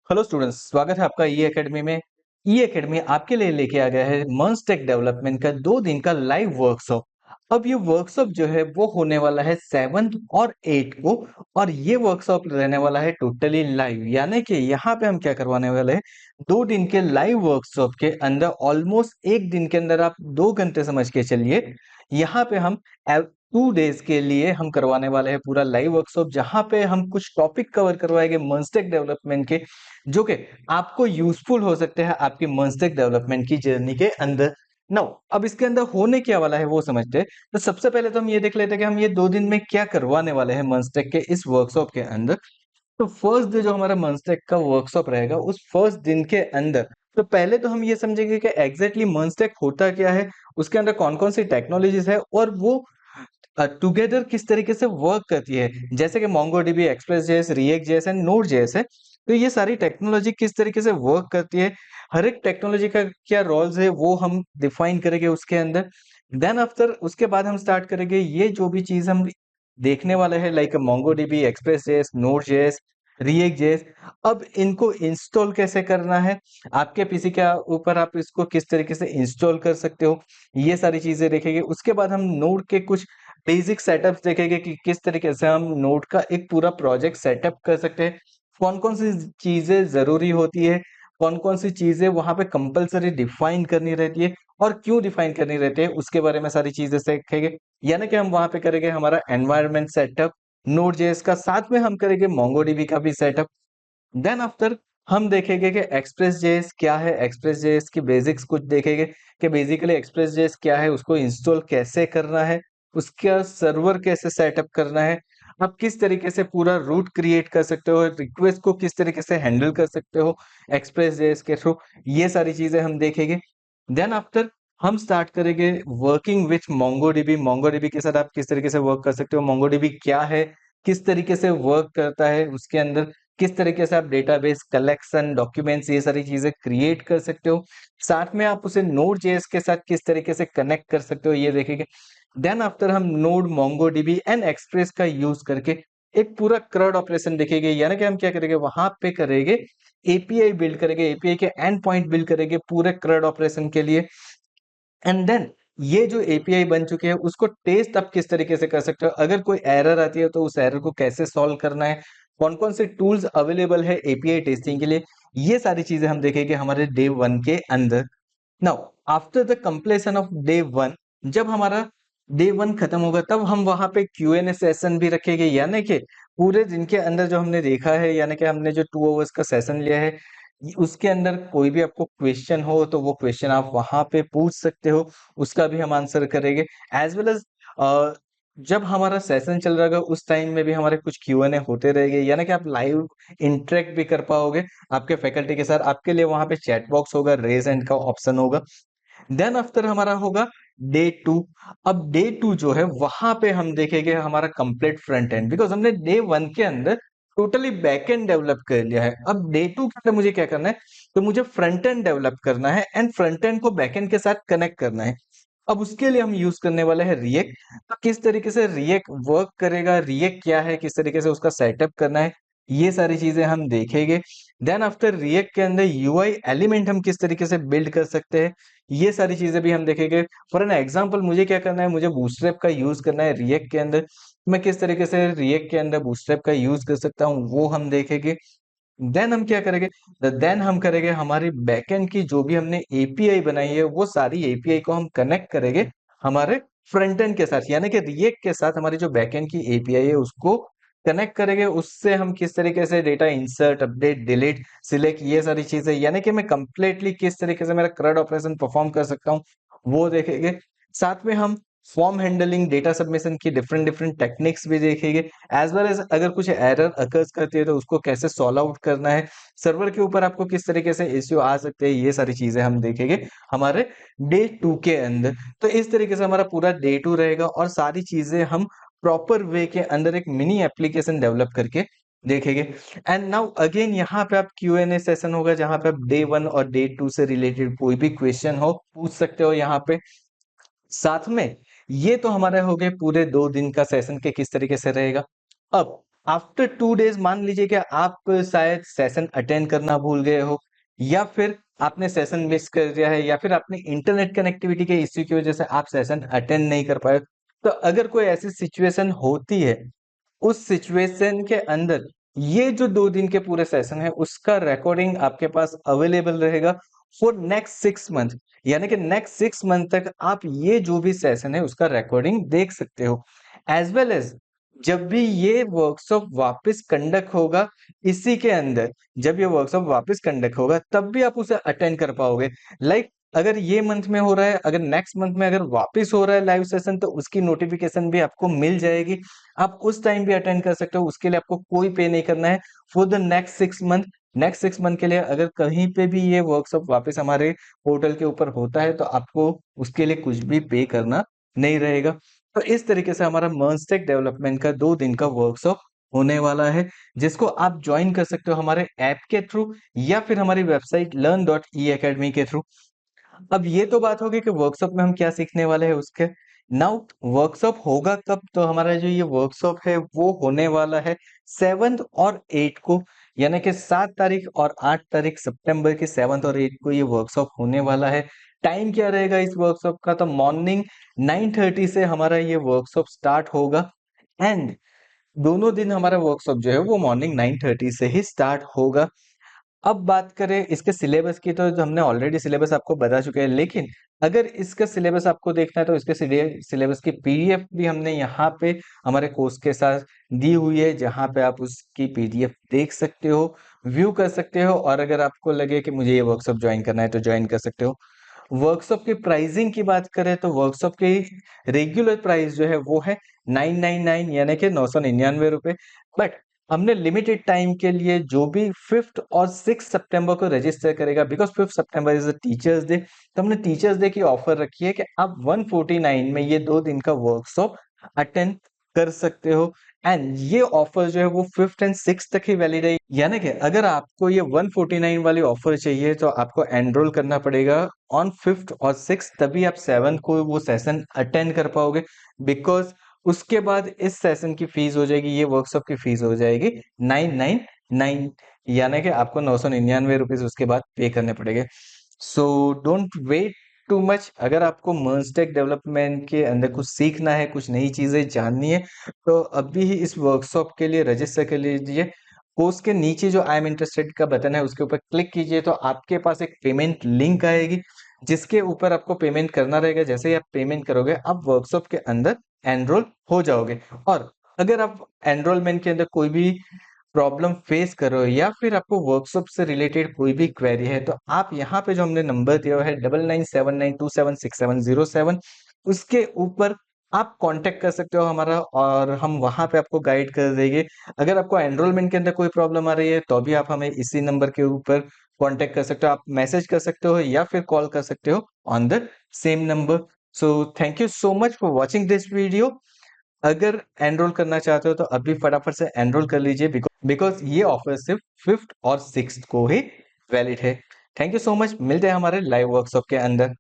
Hello students, स्वागत है आपका ई एकेडमी में। ई एकेडमी आपके लिए लेके आ गया है मर्ज डेवलपमेंट का 2 दिन का लाइव वर्कशॉप। अब ये वर्कशॉप जो है वो होने वाला है 7 और 8 को, और ये वर्कशॉप रहने वाला है टोटली लाइव। यानी कि यहाँ पे हम क्या करवाने वाले हैं, 2 दिन के लाइव वर्कशॉप के अंदर ऑलमोस्ट 1 दिन के अंदर आप 2 घंटे समझ के चलिए। यहाँ पे हम 2 डेज के लिए हम करवाने वाले हैं पूरा लाइव वर्कशॉप, जहाँ पे हम कुछ टॉपिक कवर करवाएंगे मर्ज डेवलपमेंट के, जो कि आपको यूजफुल हो सकते हैं आपकी मर्ज डेवलपमेंट की जर्नी के अंदर। नाउ अब इसके अंदर होने क्या वाला है वो समझते हैं। तो सबसे पहले तो हम ये देख लेते हैं कि हम ये 2 दिन में क्या करवाने वाले हैं मर्ज के इस वर्कशॉप के अंदर। तो फर्स्ट डे जो हमारा मंस्टेक का वर्कशॉप रहेगा, उस फर्स्ट दिन के अंदर तो पहले तो हम ये समझेंगे कि एग्जैक्टली मंस्टेक होता क्या है, उसके अंदर कौन कौन सी टेक्नोलॉजीज है और वो टुगेदर किस तरीके से वर्क करती है। जैसे कि मोंगोडीबी, एक्सप्रेस.जेएस, रिएक्ट.जेएस एंड नोड.जेएस है। तो ये सारी टेक्नोलॉजी किस तरीके से वर्क करती है, हर एक टेक्नोलॉजी का क्या रोल्स है वो हम डिफाइन करेंगे उसके अंदर। देन आफ्टर उसके बाद हम स्टार्ट करेंगे ये जो भी चीज हम देखने वाले हैं, लाइक मोंगोडीबी, एक्सप्रेस.जेएस, नोड.जेएस, रिएक्ट.जेएस। अब इनको इंस्टॉल कैसे करना है, आपके पीसी के ऊपर आप इसको किस तरीके से इंस्टॉल कर सकते हो, ये सारी चीजें देखेंगे। उसके बाद हम नोड के कुछ बेसिक सेटअप्स देखेंगे कि किस तरीके से हम नोड का एक पूरा प्रोजेक्ट सेटअप कर सकते हैं, कौन कौन सी चीजें जरूरी होती है, कौन कौन सी चीजें वहां पे कंपलसरी डिफाइन करनी रहती है और क्यों डिफाइन करनी रहती है, उसके बारे में सारी चीजें सीखेंगे। यानी कि हम वहां पे करेंगे हमारा एनवायरनमेंट सेटअप नोड जेएस का, साथ में हम करेंगे मोंगोडीबी का भी सेटअप। देन आफ्टर हम देखेंगे कि एक्सप्रेस जेएस क्या है, एक्सप्रेस जेएस की बेसिक्स कुछ देखेंगे कि बेसिकली एक्सप्रेस जेएस क्या है, उसको इंस्टॉल कैसे करना है, उसका सर्वर कैसे सेटअप करना है, आप किस तरीके से पूरा रूट क्रिएट कर सकते हो, रिक्वेस्ट को किस तरीके से हैंडल कर सकते हो एक्सप्रेस जेएस के थ्रू, ये सारी चीजें हम देखेंगे। देन आफ्टर हम स्टार्ट करेंगे वर्किंग विथ मोंगोडीबी। मोंगोडीबी के साथ आप किस तरीके से वर्क कर सकते हो, मोंगोडीबी क्या है, किस तरीके से वर्क करता है, उसके अंदर किस तरीके से आप डेटाबेस कलेक्शन डॉक्यूमेंट्स ये सारी चीजें क्रिएट कर सकते हो, साथ में आप उसे नोड जेएस के साथ किस तरीके से कनेक्ट कर सकते हो, ये देखेंगे। देन आफ्टर हम नोड मोंगोडीबी एंड एक्सप्रेस का यूज करके एक पूरा क्रड ऑपरेशन देखेंगे। यानी कि हम क्या करेंगे, वहां पे करेंगे एपीआई बिल्ड करेंगे, एपीआई के एंड पॉइंट बिल्ड करेंगे पूरे क्रड ऑपरेशन के लिए। एंड देन ये जो एपीआई बन चुके हैं उसको टेस्ट आप किस तरीके से कर सकते हो, अगर कोई एरर आती है तो उस एरर को कैसे सॉल्व करना है, कौन कौन से टूल्स अवेलेबल है एपीआई टेस्टिंग के लिए, ये सारी चीजें हम देखेंगे हमारे डे 1 के अंदर। Now after the completion of day 1, जब हमारा डे 1 खत्म होगा तब हम वहां पे क्यूएनए सेशन भी रखेंगे। यानी कि पूरे दिन के अंदर जो हमने देखा है, यानी कि हमने जो 2 आवर्स का सेशन लिया है, उसके अंदर कोई भी आपको क्वेश्चन हो तो वो क्वेश्चन आप वहां पे पूछ सकते हो, उसका भी हम आंसर करेंगे। एज वेल एज जब हमारा सेशन चल रहा होगा उस टाइम में भी हमारे कुछ क्यूएनए होते रहेंगे, यानी कि आप लाइव इंटरेक्ट भी कर पाओगे आपके फैकल्टी के साथ। आपके लिए वहां पे चैट बॉक्स होगा, रेज हैंड का ऑप्शन होगा। देन आफ्टर हमारा होगा डे 2। अब डे 2 जो है वहां पे हम देखेंगे हमारा कंप्लीट फ्रंट एंड, बिकॉज हमने डे 1 के अंदर टोटली बैक एंड डेवलप कर लिया है। अब डे 2 के अंदर मुझे क्या करना है, तो मुझे फ्रंट एंड डेवलप करना है एंड फ्रंट एंड को बैक एंड के साथ कनेक्ट करना है। अब उसके लिए हम यूज करने वाले हैं रिएक्ट। तो किस तरीके से रिएक्ट वर्क करेगा, रिएक्ट क्या है, किस तरीके से उसका सेटअप करना है, ये सारी चीजें हम देखेंगे। देन आफ्टर रिएक्ट के अंदर यूआई एलिमेंट हम किस तरीके से बिल्ड कर सकते हैं, ये सारी चीजें भी हम देखेंगे। फॉर एन एग्जांपल मुझे क्या करना है, मुझे बूटस्ट्रैप का यूज करना है रिएक्ट के अंदर, मैं किस तरीके से रिएक्ट के अंदर बूटस्ट्रैप का यूज कर सकता हूँ वो हम देखेंगे। देन हम क्या करेंगे, देन हम करेंगे हमारी बैकएंड की जो भी हमने एपीआई बनाई है वो सारी एपीआई को हम कनेक्ट करेंगे हमारे फ्रंट एंड के साथ। यानी कि रिएक्ट के साथ हमारी जो बैकएंड की एपीआई है उसको कनेक्ट करेंगे, उससे हम किस तरीके से data insert update delete select ये सारी चीजें, यानी कि मैं कंप्लीटली किस तरीके से मेरा क्रड ऑपरेशन परफॉर्म कर सकता हूँ वो देखेंगे। साथ में हम फॉर्म हैंडलिंग डेटा सबमिशन की डिफरेंट डिफरेंट टेक्निक्स भी देखेंगे, एज वेल एज अगर कुछ एरर अकर्स करती है तो उसको कैसे सॉल्व आउट करना है, सर्वर के ऊपर आपको किस तरीके से इश्यू आ सकते हैं, ये सारी चीजें हम देखेंगे हमारे डे 2 के अंदर। तो इस तरीके से हमारा पूरा डे 2 रहेगा और सारी चीजें हम प्रॉपर वे के अंदर एक मिनी एप्लीकेशन डेवलप करके देखेंगे। एंड नाउ अगेन यहाँ पे आप क्यू एन ए सेशन होगा जहां पे आप डे 1 और डे 2 से रिलेटेड कोई भी क्वेश्चन हो पूछ सकते हो यहाँ पे। साथ में ये तो हमारे हो गए पूरे 2 दिन का सेशन के किस तरीके से रहेगा। अब आफ्टर 2 डेज मान लीजिए कि आप शायद सेशन अटेंड करना भूल गए हो, या फिर आपने सेशन मिस कर दिया है, या फिर आपने इंटरनेट कनेक्टिविटी के इश्यू की वजह से आप सेशन अटेंड नहीं कर पाए। तो अगर कोई ऐसी सिचुएशन होती है, उस सिचुएशन के अंदर ये जो 2 दिन के पूरे सेशन है उसका रिकॉर्डिंग आपके पास अवेलेबल रहेगा फॉर नेक्स्ट 6 मंथ। यानी कि नेक्स्ट 6 मंथ तक आप ये जो भी सेशन है उसका रिकॉर्डिंग देख सकते हो। एज वेल एज जब भी ये वर्कशॉप वापस कंडक्ट होगा, इसी के अंदर जब ये वर्कशॉप वापस कंडक्ट होगा तब भी आप उसे अटेंड कर पाओगे। लाइक अगर ये मंथ में हो रहा है, अगर नेक्स्ट मंथ में अगर वापस हो रहा है लाइव सेशन, तो उसकी नोटिफिकेशन भी आपको मिल जाएगी। आप उस टाइम भी अटेंड कर सकते हो, उसके लिए आपको कोई पे नहीं करना है for the next 6 month. Next 6 month के लिए अगर कहीं पे भी ये वर्कशॉप वापस हमारे पोर्टल के ऊपर होता है तो आपको उसके लिए कुछ भी पे करना नहीं रहेगा। तो इस तरीके से हमारा मर्नस्टेक डेवलपमेंट का 2 दिन का वर्कशॉप होने वाला है, जिसको आप ज्वाइन कर सकते हो हमारे ऐप के थ्रू या फिर हमारी वेबसाइट learn.eacademy के थ्रू। अब ये तो बात होगी कि वर्कशॉप में हम क्या सीखने वाले हैं उसके। नाउ वर्कशॉप होगा कब, तो हमारा जो ये वर्कशॉप है वो होने वाला है 7th और 8th को, यानी कि 7 तारीख और 8 तारीख सितंबर की 7th और 8th को ये वर्कशॉप होने वाला है। टाइम क्या रहेगा इस वर्कशॉप का, तो मॉर्निंग 9:30 से हमारा ये वर्कशॉप स्टार्ट होगा। एंड दोनों दिन हमारा वर्कशॉप जो है वो मॉर्निंग 9:30 से ही स्टार्ट होगा। अब बात करें इसके सिलेबस की, तो हमने ऑलरेडी सिलेबस आपको बता चुके हैं, लेकिन अगर इसका सिलेबस आपको देखना है तो इसके सिलेबस की पीडीएफ भी हमने यहाँ पे हमारे कोर्स के साथ दी हुई है, जहाँ पे आप उसकी पीडीएफ देख सकते हो, व्यू कर सकते हो, और अगर आपको लगे कि मुझे ये वर्कशॉप ज्वाइन करना है तो ज्वाइन कर सकते हो। वर्कशॉप की प्राइसिंग की बात करें तो वर्कशॉप की रेगुलर प्राइस जो है वो है 999, यानी कि 999 रुपए। बट हमने लिमिटेड टाइम के लिए जो भी 5th और 6th सितंबर को रजिस्टर करेगा, because 5th September is a teachers day, तो हमने टीचर्स डे की ऑफर रखी है कि आप 149 में ये 2 दिन का वर्कशॉप अटेंड कर सकते हो। एंड ये ऑफर जो है वो 5th एंड 6th तक ही वैलिड है, यानी कि अगर आपको ये 149 वाली ऑफर चाहिए तो आपको एनरोल करना पड़ेगा ऑन 5th और 6th, तभी आप 7th को वो सेशन अटेंड कर पाओगे। बिकॉज उसके बाद इस सेशन की फीस हो जाएगी, ये वर्कशॉप की फीस हो जाएगी 999, यानी कि आपको 999 रुपीज उसके बाद पे करने पड़ेंगे। So don't wait too much. अगर आपको मर्नस्टेक डेवलपमेंट के अंदर कुछ सीखना है, कुछ नई चीजें जाननी है, तो अभी ही इस वर्कशॉप के लिए रजिस्टर कर लीजिए। कोर्स के नीचे जो आई एम इंटरेस्टेड का बटन है उसके ऊपर क्लिक कीजिए, तो आपके पास एक पेमेंट लिंक आएगी, जिसके ऊपर आपको पेमेंट करना रहेगा। जैसे ही आप पेमेंट करोगे आप वर्कशॉप के अंदर एनरोल हो जाओगे। और अगर आप एनरोलमेंट के अंदर कोई भी प्रॉब्लम फेस कर रहे हो, या फिर आपको वर्कशॉप से रिलेटेड कोई भी क्वेरी है, तो आप यहाँ पे जो हमने नंबर दिया हुआ है 9979276707, उसके ऊपर आप कांटेक्ट कर सकते हो हमारा, और हम वहां पे आपको गाइड कर देंगे। अगर आपको एनरोलमेंट के अंदर कोई प्रॉब्लम आ रही है तो भी आप हमें इसी नंबर के ऊपर कांटेक्ट कर सकते हो, आप मैसेज कर सकते हो या फिर कॉल कर सकते हो on the same number. So thank you so much for watching this video. अगर एनरोल करना चाहते हो तो अभी फटाफट से एनरोल कर लीजिए, बिकॉज ये ऑफर सिर्फ 5th और 6th को ही वैलिड है। थैंक यू सो मच, मिलते हैं हमारे लाइव वर्कशॉप के अंदर।